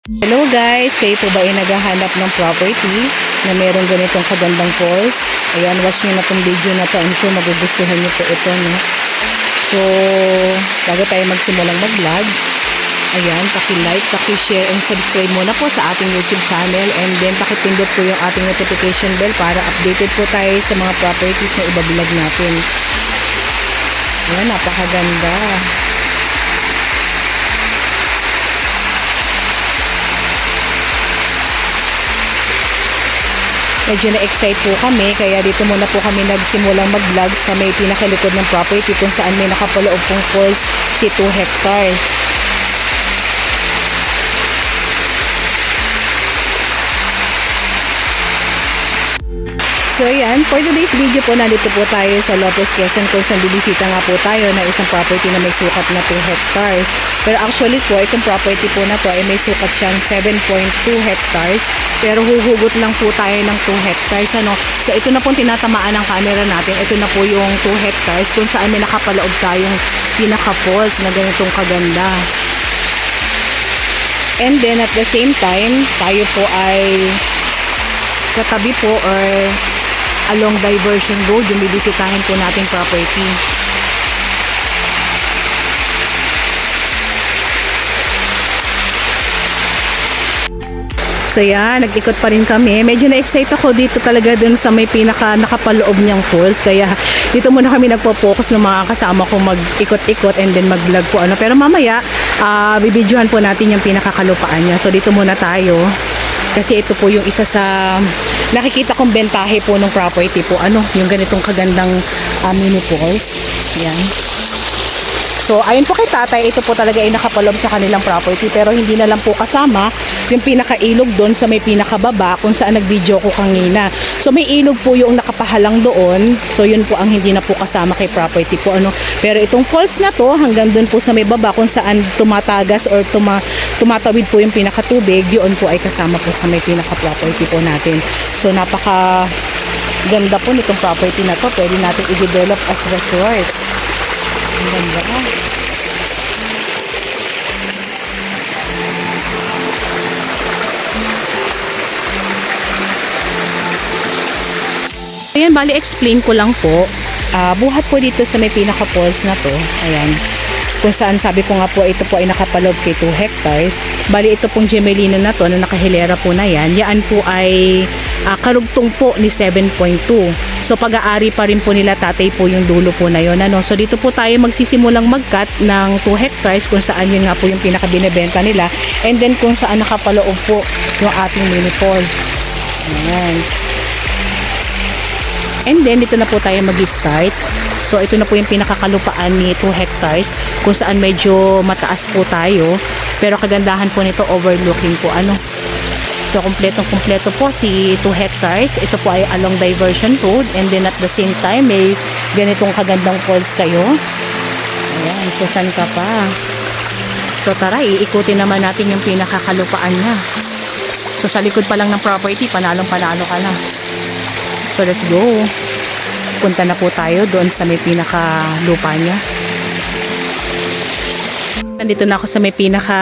Hello guys, kayo po ba ay naghahanap ng property na meron ganitong kagandang falls? Ayan, watch nyo na itong video na to. I'm sure magugustuhan nyo po ito, no? So, bago tayo magsimulang mag-vlog, ayan, paki-like, paki-share, and subscribe muna po sa ating YouTube channel. And then, pakipindot po yung ating notification bell para updated po tayo sa mga properties na ibablog natin. Ayan, napakaganda. Medyo na-excite po kami, kaya dito muna po kami nagsimulang mag-vlog sa may pinakalikod ng property kung saan may nakapaloob pong falls si 2 hectares. So ayan, for today's video po, nandito po tayo sa Lopez, Quezon kung saan bibisita nga po tayo na isang property na may sukat na 2 hectares. Pero actually po, itong property po na to ay may sukat siyang 7.2 hectares. Pero huhugot lang po tayo ng 2 hectares. Ano? So ito na pong tinatamaan ng camera natin. Ito na po yung 2 hectares kung saan may nakapaloob tayong pinaka-falls na ganitong kaganda. And then at the same time, tayo po ay katabi po or along Diversion Road yung bibisitahin po nating property. So yan, nag-ikot pa rin kami. Medyo na-excite ako dito talaga dun sa may nakapaloob niyang falls. Kaya dito muna kami nagpo-focus ng mga kasama ko mag-ikot-ikot and then mag-vlog po. Pero mamaya, bibidyohan po natin yung pinakakalupaan niya. So dito muna tayo. Kasi ito po yung isa sa nakikita kong bentahe po ng property po. Yung ganitong kagandang mini falls. Yan. So, ayun po kay tatay, ito po talaga ay nakapaloob sa kanilang property. Pero hindi na lang po kasama yung pinakailog doon sa may pinakababa kung saan nag-video ko kanina. So, may ilog po yung nakapahalang doon. So, yun po ang hindi na po kasama kay property po. Pero itong falls na to, hanggang doon po sa may baba kung saan tumatagas or tumatawid po yung pinakatubig, yun po ay kasama po sa may pinaka-property po natin. So, napaka ganda po nitong property na to. Pwede natin i-develop as resort. Ang ganda. Ayan, bali explain ko lang po. Buhat po dito sa may pinaka-falls na to. Ayan. Kung saan sabi ko nga po, ito po ay nakapaloob kay 2 hectares. Bali ito pong gemelino na to, na nakahilera po na yan. Yan po ay karugtong po ni 7.2. So pag-aari pa rin po nila tatay po yung dulo po na yun. So dito po tayo magsisimulang mag-cut ng 2 hectares kung saan yun nga po yung pinakabinibenta nila. And then kung saan nakapaloob po yung ating mini falls. Ayan. And then dito na po tayo mag-start. So ito na po yung pinakakalupaan ni 2 hectares kung saan medyo mataas po tayo. Pero kagandahan po nito, overlooking po So kumpletong-kumpleto po si 2 hectares. Ito po ay along Diversion Road, and then at the same time may ganitong kagandang falls kayo. Ayan, so saan ka pa? So tara, iikutin naman natin yung pinakakalupaan niya. So sa likod pa lang ng property, panalong-panalo ka na. So let's go. Punta na po tayo doon sa may pinakalupa niya. Nandito na ako sa may pinaka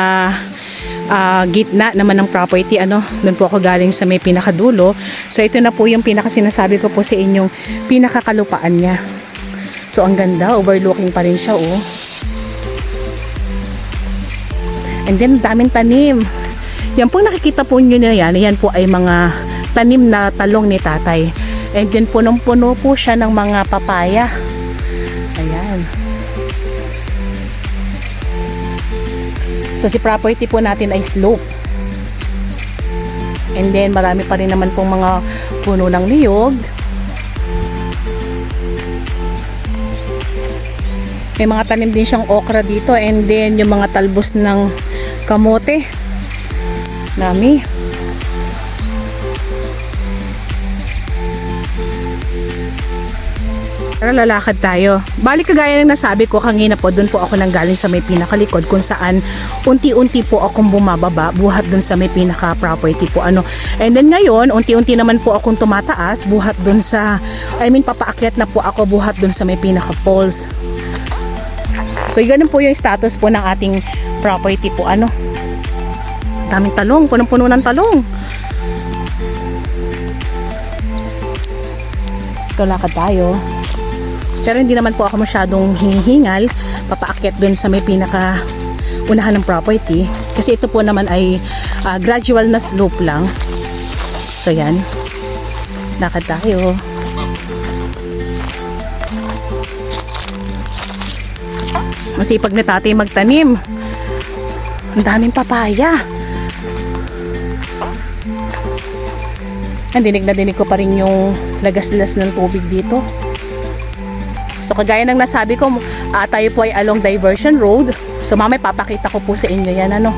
gitna naman ng property. Doon po ako galing sa may pinakadulo. So ito na po yung pinakasinasabi ko po sa inyong pinakakalupaan niya. So ang ganda, overlooking pa rin siya And then daming tanim. Yan po nakikita po nyo na yan po ay mga tanim na talong ni tatay. And then punong-puno po siya ng mga papaya. Ayan. So si property po natin ay slope. And then marami pa rin naman pong mga puno ng niyog. May mga tanim din siyang okra dito. And then yung mga talbos ng kamote. Nami. Tara, lalakad tayo. Balik kagaya ng nasabi ko kanina po, doon po ako nanggaling sa may pinakalikod kung saan unti-unti po akong bumababa buhat doon sa may pinaka-property po. And then ngayon, unti-unti naman po akong tumataas buhat doon sa, papaakyat na po ako buhat doon sa may pinaka-falls. So, ganun po yung status po ng ating property po. Daming talong, punong-puno ng talong. So lakad tayo. Pero hindi naman po ako masyadong hinihingal. Papaakyat dun sa may pinaka unahan ng property. Kasi ito po naman ay gradual na slope lang. So yan. Lakad tayo. Masipag na tatay magtanim. Ang daming papaya. Dinig na dinig ko pa rin yung lagas-las ng tubig dito. So kagaya ng nasabi ko, tayo po ay along Diversion Road. So mamaya papakita ko po sa inyo yan, ano.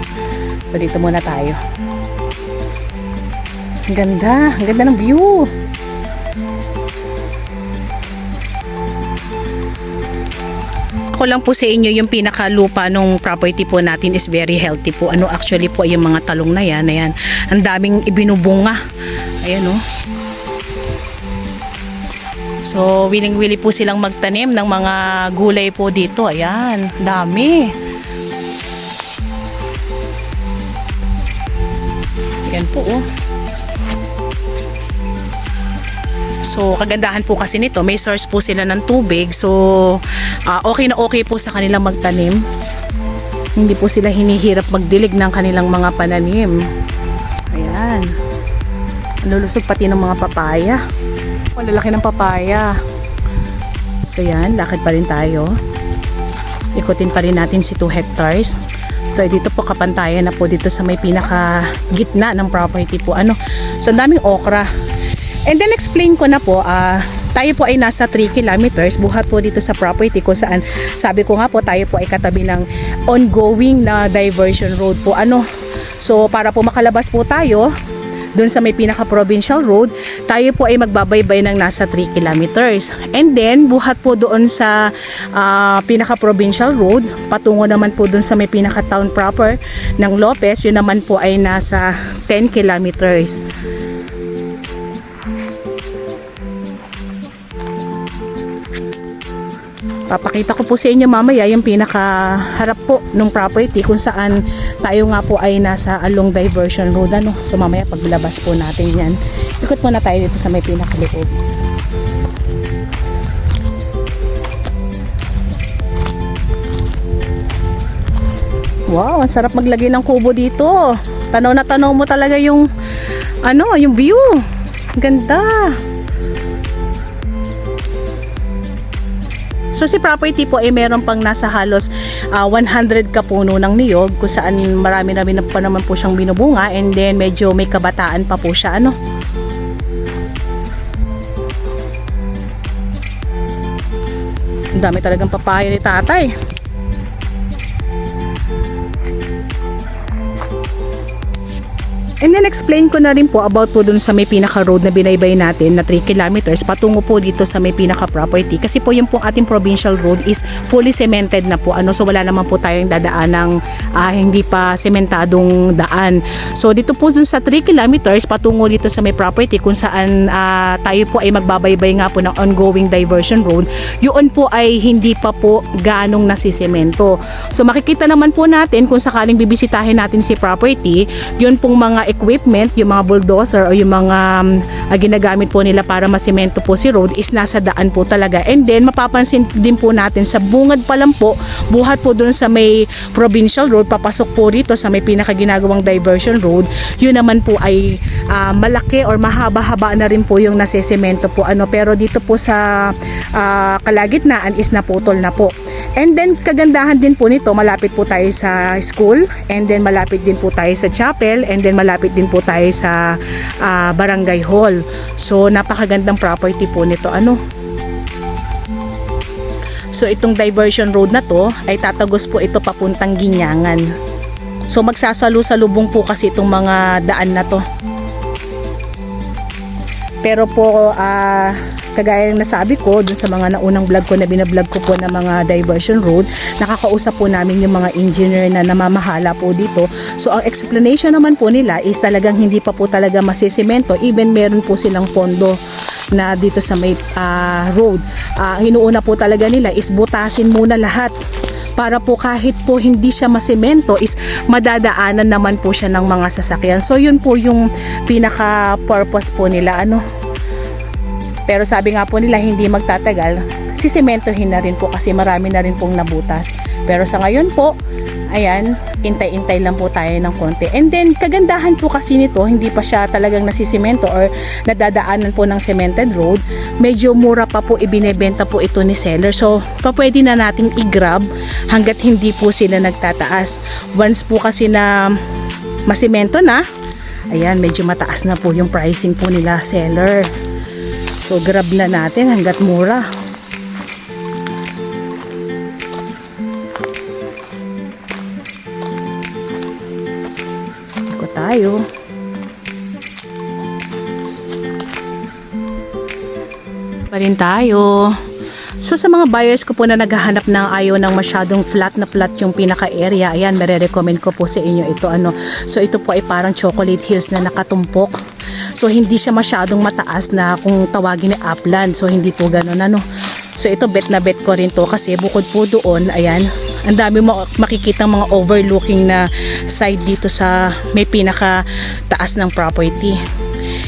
So dito muna tayo. Ang ganda ng view. Ako lang po sa inyo yung pinakalupa nung property po natin is very healthy po. Ano actually po yung mga talong na yan, ayan. Ang daming ibinubunga. Ayan oh. So willing-willing po silang magtanim ng mga gulay po dito. Ayan, dami. Ayan po oh. So kagandahan po kasi nito, may source po sila ng tubig. So okay na okay po sa kanilang magtanim. Hindi po sila hinihirap magdilig ng kanilang mga pananim. Ayan. Lulusog pati ng mga papaya. Ang lalaki ng papaya. So yan, lakad pa rin tayo. Ikutin pa rin natin si 2 hectares. So dito po kapantayan na po dito sa may pinaka gitna ng property po. Ano? So ang daming okra. And then explain ko na po, tayo po ay nasa 3 kilometers buhat po dito sa property kung saan sabi ko nga po tayo po ay katabi ng ongoing na diversion road po. Ano? So para po makalabas po tayo doon sa may pinaka-provincial road, tayo po ay magbabaybay ng nasa 3 kilometers. And then, buhat po doon sa pinaka-provincial road, patungo naman po doon sa may pinaka-town proper ng Lopez, yun naman po ay nasa 10 kilometers. Papakita ko po sa inyo mamaya yung pinaka-harap po ng property kung saan tayo nga po ay nasa along diversion road. Ano? So mamaya paglabas po natin yan. Ikot muna tayo dito sa may pinaka-loob. Wow, ang sarap maglagay ng kubo dito. Tanaw na tanaw mo talaga yung yung view. Ganda. So si property po ay meron pang nasa halos 100 kapuno ng niyog kung saan marami na pa naman po siyang binubunga, and then medyo may kabataan pa po siya. Ano? Ang dami talagang papaya ni tatay. And then explain ko na rin po about po dun sa may pinaka-road na binaybay natin na 3 kilometers patungo po dito sa may pinaka-property. Kasi po yung pong ating provincial road is fully cemented na po. So wala naman po tayong dadaan ng hindi pa sementadong daan. So dito po dun sa 3 kilometers patungo dito sa may property kung saan tayo po ay magbabaybay nga po ng ongoing diversion road. Yun po ay hindi pa po ganong nasisemento. So makikita naman po natin kung sakaling bibisitahin natin si property, yun pong mga equipment, yung mga bulldozer o yung mga ginagamit po nila para masemento po si road is nasa daan po talaga. And then mapapansin din po natin sa bungad pa lang po, buhat po doon sa may provincial road, papasok po rito sa may pinakaginagawang diversion road, yun naman po ay malaki or mahaba-haba na rin po yung nasesemento po. Pero dito po sa kalagitnaan is naputol na po. And then kagandahan din po nito, malapit po tayo sa school, and then malapit din po tayo sa chapel, and then malapit din po tayo sa barangay hall. So napakagandang property po nito. So itong diversion road na to ay tatagos po ito papuntang Ginyangan. So magsasalu-salubong po kasi itong mga daan na to. Pero po kagaya ng nasabi ko dun sa mga naunang vlog ko na binablog ko po na mga diversion road, nakakausap po namin yung mga engineer na namamahala po dito. So ang explanation naman po nila is talagang hindi pa po talaga masisemento, even meron po silang pondo na dito sa may road. Ang inuuna po talaga nila is butasin muna lahat. para po kahit po hindi siya masemento is madadaanan naman po siya ng mga sasakyan. So yun po yung pinaka purpose po nila, ano. Pero sabi nga po nila hindi magtatagal, sisementohin na rin po kasi marami na rin pong nabutas. Pero sa ngayon po, ayan, intay-intay lang po tayo ng konti. And then, kagandahan po kasi nito, hindi pa siya talagang nasisemento or nadadaanan po ng cemented road. Medyo mura pa po ibinebenta po ito ni seller. So, pwede na nating i-grab hanggat hindi po sila nagtataas. Once po kasi na masemento na, ayan, medyo mataas na po yung pricing po nila seller. So, grab na natin hanggat mura. Tayo. Pa rin tayo. So sa mga buyers ko po na naghahanap ng ayaw ng masyadong flat na flat yung pinaka-area, ayan, marirecommend ko po sa inyo ito, ano. So ito po ay parang chocolate hills na nakatumpok. So hindi siya masyadong mataas na kung tawagin ni upland. So hindi po ganoon, ano. So ito bet na bet ko rin to kasi bukod po doon, ayan, ang dami mo makikita mga overlooking na side dito sa may pinaka taas ng property.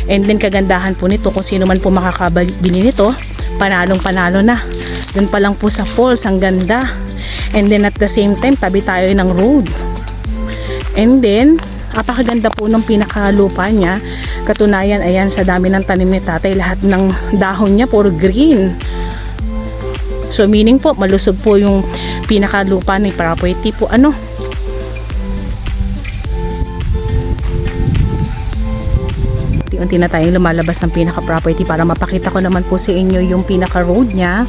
And then kagandahan po nito, kung sino man po makakabili nito, panalong panalo na. Doon pa lang po sa falls, ang ganda. And then at the same time, tabi tayo ng road. And then napakaganda po ng pinakalupa niya. Katunayan, ayan, sa dami ng tanim ni tatay, lahat ng dahon niya puro green. So meaning po, malusog po yung pinakalupa ng property po, ano. Unti-unti na tayong lumalabas ng pinaka-property para mapakita ko naman po sa inyo yung pinaka-road niya.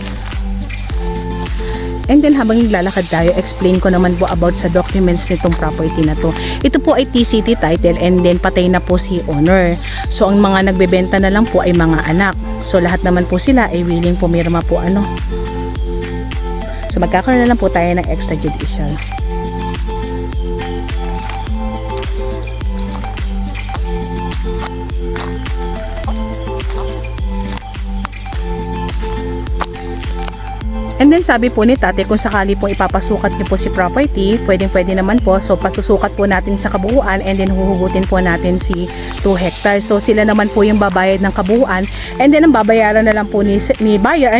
And then habang naglalakad tayo, explain ko naman po about sa documents nitong property na to. Ito po ay TCT title and then patay na po si owner. So ang mga nagbebenta na lang po ay mga anak. So lahat naman po sila ay willing pumirma po, ano. So magkakaroon na lang po tayo ng extrajudicial. And then sabi po ni tate, kung sakali po ipapasukat niyo po si property, pwedeng-pwede naman po. So pasusukat po natin sa kabuuan and then huhugutin po natin si 2 hectares. So sila naman po yung babayad ng kabuuan and then ang babayaran na lang po ni buyer,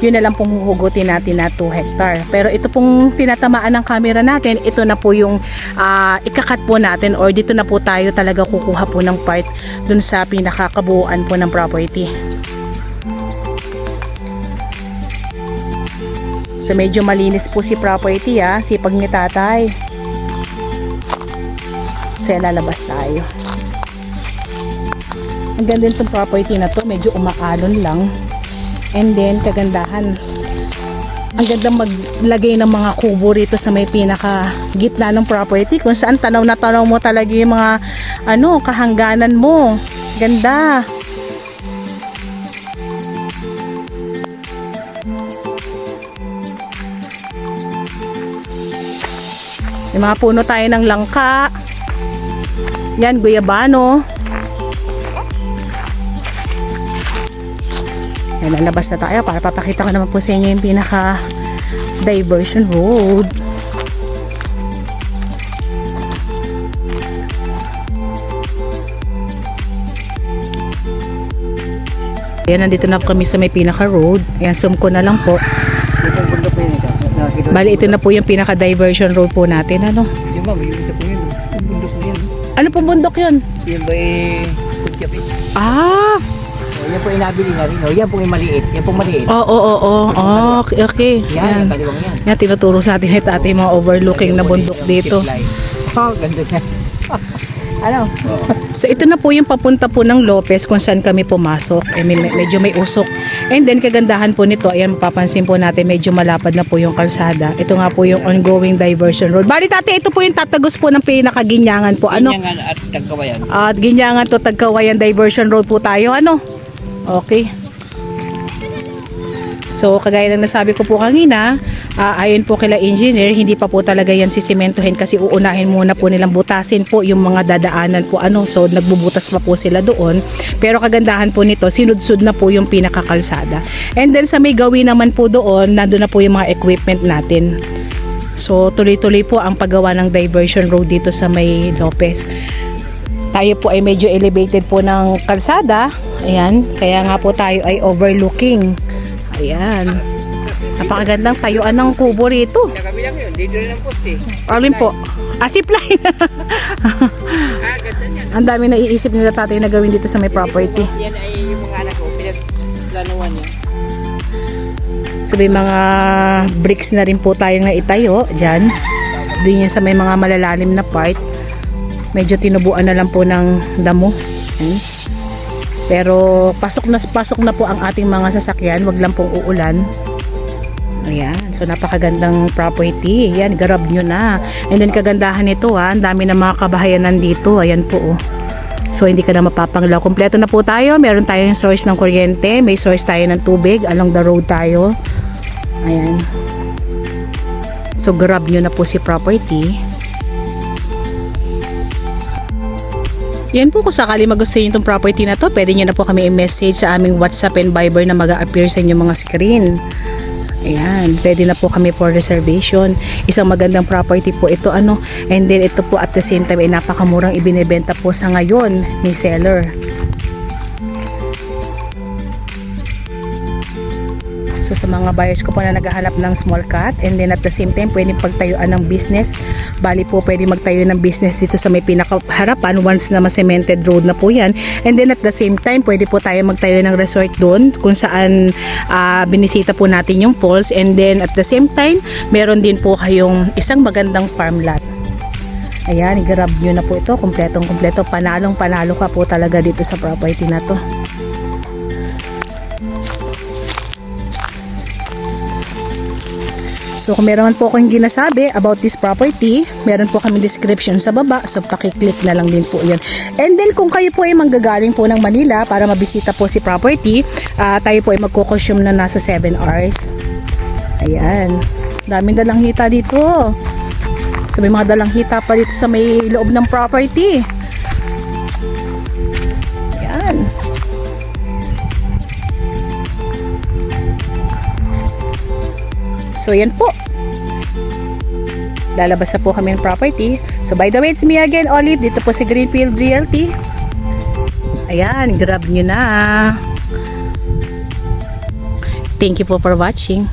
yun na lang pong huhugutin natin na 2 hectare. Pero ito pong tinatamaan ng camera natin, ito na po yung ikakat po natin or dito na po tayo talaga kukuha po ng part dun sa pinakakabuuan po ng property. So medyo malinis po si property, sipag ni tatay. So lalabas tayo. Ang ganda itong property na to, medyo umaalon lang. And then kagandahan, ang ganda maglagay ng mga kubo rito sa may pinaka gitna ng property, kung saan tanaw na tanaw mo talaga yung mga kahangganan mo. Ganda. May mga puno tayo ng langka. Yan, guyabano. Yan, lalabas na tayo para papakita ko naman po sa inyo yung pinaka diversion road. Yan, nandito na kami sa may pinaka road. Ayan, zoom ko na lang po. Bali, ito na po yung pinaka-diversion road po natin, ano? Yung ma'am, ito po yun. Yung bundok na yun. Ano pong bundok yun? Yan ba kutyapin? Ah! Yan po inabili na rin. Yan po yung maliit. Yan po maliit. Oo. Okay. Yan, kaliwang yan. Yan, tinuturo sa atin ito ate mga overlooking na bundok dito. Oh, ganda niya. Ano? So ito na po yung papunta po ng Lopez kung saan kami pumasok. Medyo may usok. And then kagandahan po nito, ayan, mapapansin po natin medyo malapad na po yung kalsada. Ito nga po yung ongoing diversion road. Bali tate, ito po yung tatagos po ng pinakaginyangan po. Ano? Ginyangan at Tagkawayan. At Ginyangan to Tagkawayan diversion road po tayo, ano? Okay. So kagaya ng nasabi ko po kanina, ayon po kila engineer, hindi pa po talaga yan sisimentohin kasi uunahin muna po nilang butasin po yung mga dadaanan po, ano. So nagbubutas pa po sila doon. Pero kagandahan po nito, sinudsud na po yung pinakakalsada. And then sa may gawin naman po doon, nandun na po yung mga equipment natin. So tuloy-tuloy po ang paggawa ng diversion road dito sa may Lopez. Tayo po ay medyo elevated po ng kalsada. Ayan, kaya nga po tayo ay overlooking. Ayan. Napakagandang tayuan ng kubo rito. Sa kabilang yun, dito rin ang poste. Alin po? Zipline. Ganda niyan. Ang dami na iisip nila tatay na gawin dito sa may property. Yan ay yung mga anak ko, pinagplanuhan niya. So may mga bricks na rin po tayong naitayo dyan. Doon yan sa may mga malalalim na part. Medyo tinubuan na lang po ng damo. Ayan. Pero pasok na po ang ating mga sasakyan. Wag lang pong uulan. Ayan. So napakagandang property. Ayan, grab nyo na. And then kagandahan nito ang dami ng mga kabahayanan dito. Ayan po oh. So hindi ka na mapapanglaw. Kompleto na po tayo. Meron tayong source ng kuryente. May source tayo ng tubig. Along the road tayo. Ayan. So grab nyo na po si property. Yan po, kung sakali magustuhin itong property na to, pwede nyo na po kami i-message sa aming WhatsApp and Viber na mag-a-appear sa inyong mga screen. Ayan, pwede na po kami for reservation. Isang magandang property po ito and then ito po at the same time ay napakamurang ibinebenta po sa ngayon ni seller. So sa mga buyers ko po na naghahanap ng small cut and then at the same time pwede pagtayuan ng business. Bali po pwede magtayo ng business dito sa may pinakaharapan once na ma-cemented road na po yan. And then at the same time pwede po tayo magtayo ng resort doon kung saan binisita po natin yung falls. And then at the same time meron din po kayong isang magandang farm lot. Ayan, i-grab nyo na po ito. Kompletong kompleto. Panalong panalo ka po talaga dito sa property na to. So kung meron po akong ginasabi about this property, meron po kami description sa baba. So pakiclick na lang din po yun. And then kung kayo po ay manggagaling po ng Manila para mabisita po si property, tayo po ay magkukonsume na nasa 7 hours. Ayan. Daming dalang hita dito. So may mga dalang hita pa dito sa may loob ng property. Ayan. So yan po. Lalabas na po kami ng property. So by the way, it's me again, Olive. Dito po sa Greenfield Realty. Ayan, grab nyo na. Thank you po for watching.